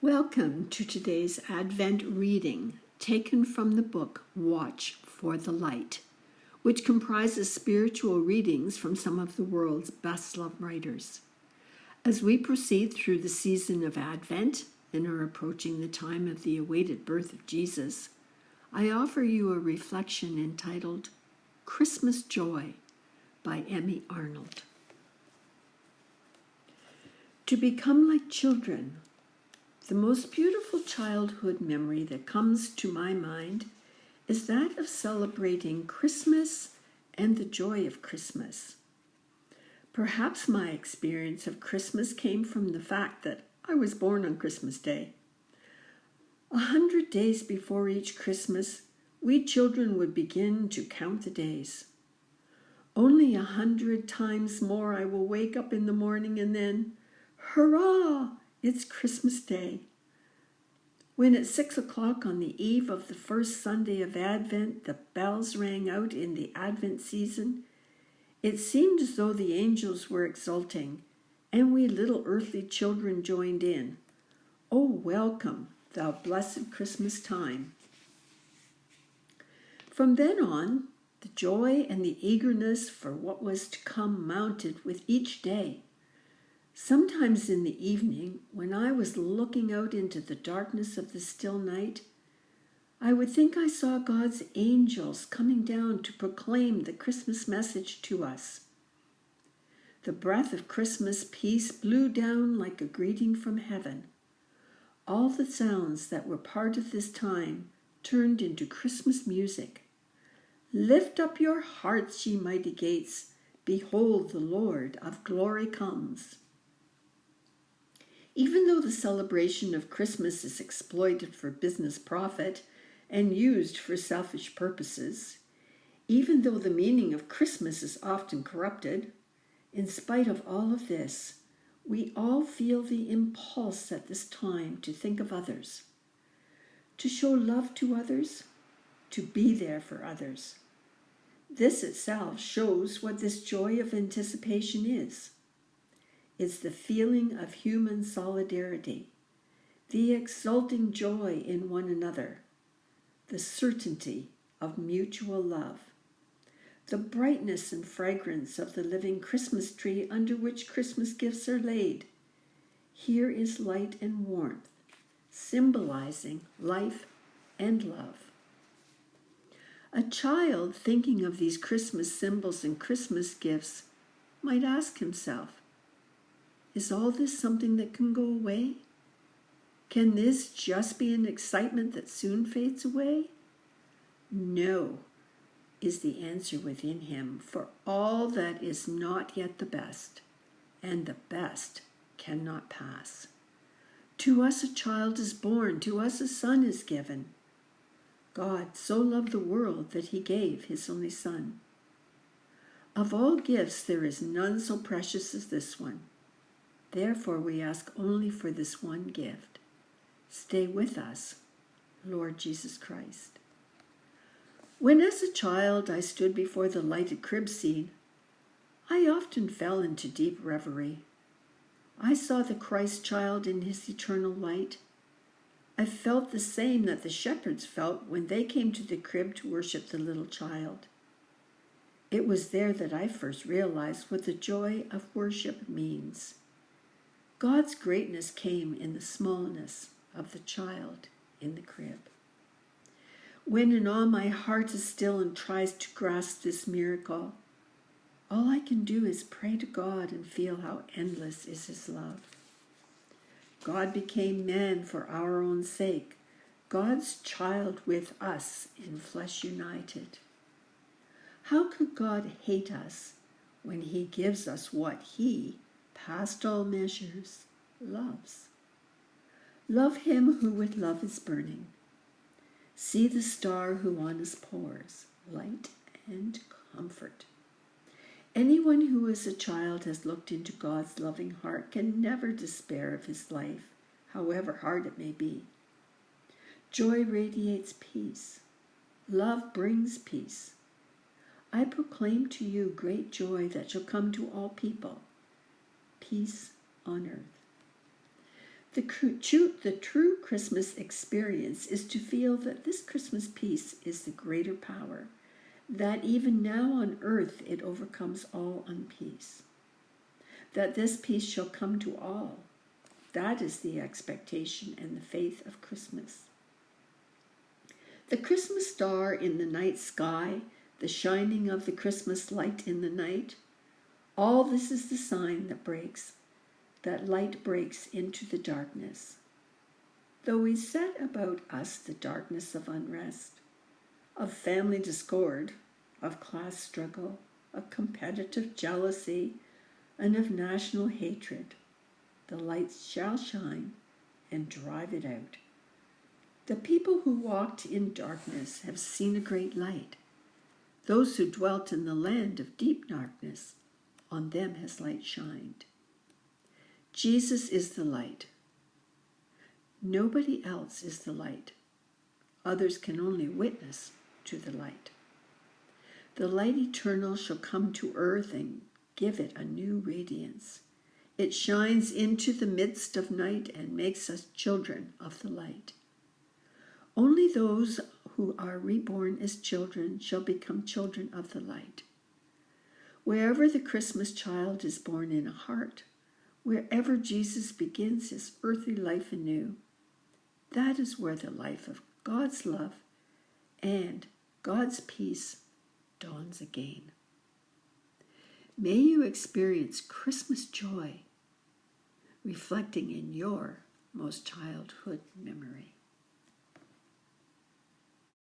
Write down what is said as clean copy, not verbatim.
Welcome to today's Advent reading, taken from the book Watch for the Light, which comprises spiritual readings from some of the world's best-loved writers. As we proceed through the season of Advent and are approaching the time of the awaited birth of Jesus, I offer you a reflection entitled Christmas Joy by Emmy Arnold. To become like children. The most beautiful childhood memory that comes to my mind is that of celebrating Christmas and the joy of Christmas. Perhaps my experience of Christmas came from the fact that I was born on Christmas Day. 100 days before each Christmas, we children would begin to count the days. Only 100 times more I will wake up in the morning and then, hurrah! It's Christmas Day. When at 6 o'clock on the eve of the first Sunday of Advent, the bells rang out in the Advent season, it seemed as though the angels were exulting, and we little earthly children joined in. Oh, welcome, thou blessed Christmas time. From then on, the joy and the eagerness for what was to come mounted with each day. Sometimes in the evening, when I was looking out into the darkness of the still night, I would think I saw God's angels coming down to proclaim the Christmas message to us. The breath of Christmas peace blew down like a greeting from heaven. All the sounds that were part of this time turned into Christmas music. Lift up your hearts, ye mighty gates. Behold, the Lord of glory comes. Even though the celebration of Christmas is exploited for business profit and used for selfish purposes, even though the meaning of Christmas is often corrupted, in spite of all of this, we all feel the impulse at this time to think of others, to show love to others, to be there for others. This itself shows what this joy of anticipation is. It's the feeling of human solidarity, the exulting joy in one another, the certainty of mutual love, the brightness and fragrance of the living Christmas tree under which Christmas gifts are laid. Here is light and warmth, symbolizing life and love. A child thinking of these Christmas symbols and Christmas gifts might ask himself, is all this something that can go away? Can this just be an excitement that soon fades away? No, is the answer within him, for all that is not yet the best, and the best cannot pass. To us a child is born, to us a son is given. God so loved the world that he gave his only Son. Of all gifts, there is none so precious as this one. Therefore, we ask only for this one gift. Stay with us, Lord Jesus Christ. When as a child I stood before the lighted crib scene, I often fell into deep reverie. I saw the Christ child in his eternal light. I felt the same that the shepherds felt when they came to the crib to worship the little child. It was there that I first realized what the joy of worship means. God's greatness came in the smallness of the child in the crib. When in all my heart is still and tries to grasp this miracle, all I can do is pray to God and feel how endless is his love. God became man for our own sake, God's child with us in flesh united. How could God hate us when he gives us what he, past all measures, loves? Love him who with love is burning. See the star who on us pours light and comfort. Anyone who as a child has looked into God's loving heart can never despair of his life, however hard it may be. Joy radiates peace. Love brings peace. I proclaim to you great joy that shall come to all people, peace on earth. The true Christmas experience is to feel that this Christmas peace is the greater power, that even now on earth it overcomes all unpeace, that this peace shall come to all. That is the expectation and the faith of Christmas. The Christmas star in the night sky, the shining of the Christmas light in the night, all this is the sign that light breaks into the darkness. Though we set about us the darkness of unrest, of family discord, of class struggle, of competitive jealousy, and of national hatred, the light shall shine and drive it out. The people who walked in darkness have seen a great light. Those who dwelt in the land of deep darkness, on them has light shined. Jesus is the light. Nobody else is the light. Others can only witness to the light. The light eternal shall come to earth and give it a new radiance. It shines into the midst of night and makes us children of the light. Only those who are reborn as children shall become children of the light. Wherever the Christmas child is born in a heart, wherever Jesus begins his earthly life anew, that is where the life of God's love and God's peace dawns again. May you experience Christmas joy, reflecting in your most childhood memory.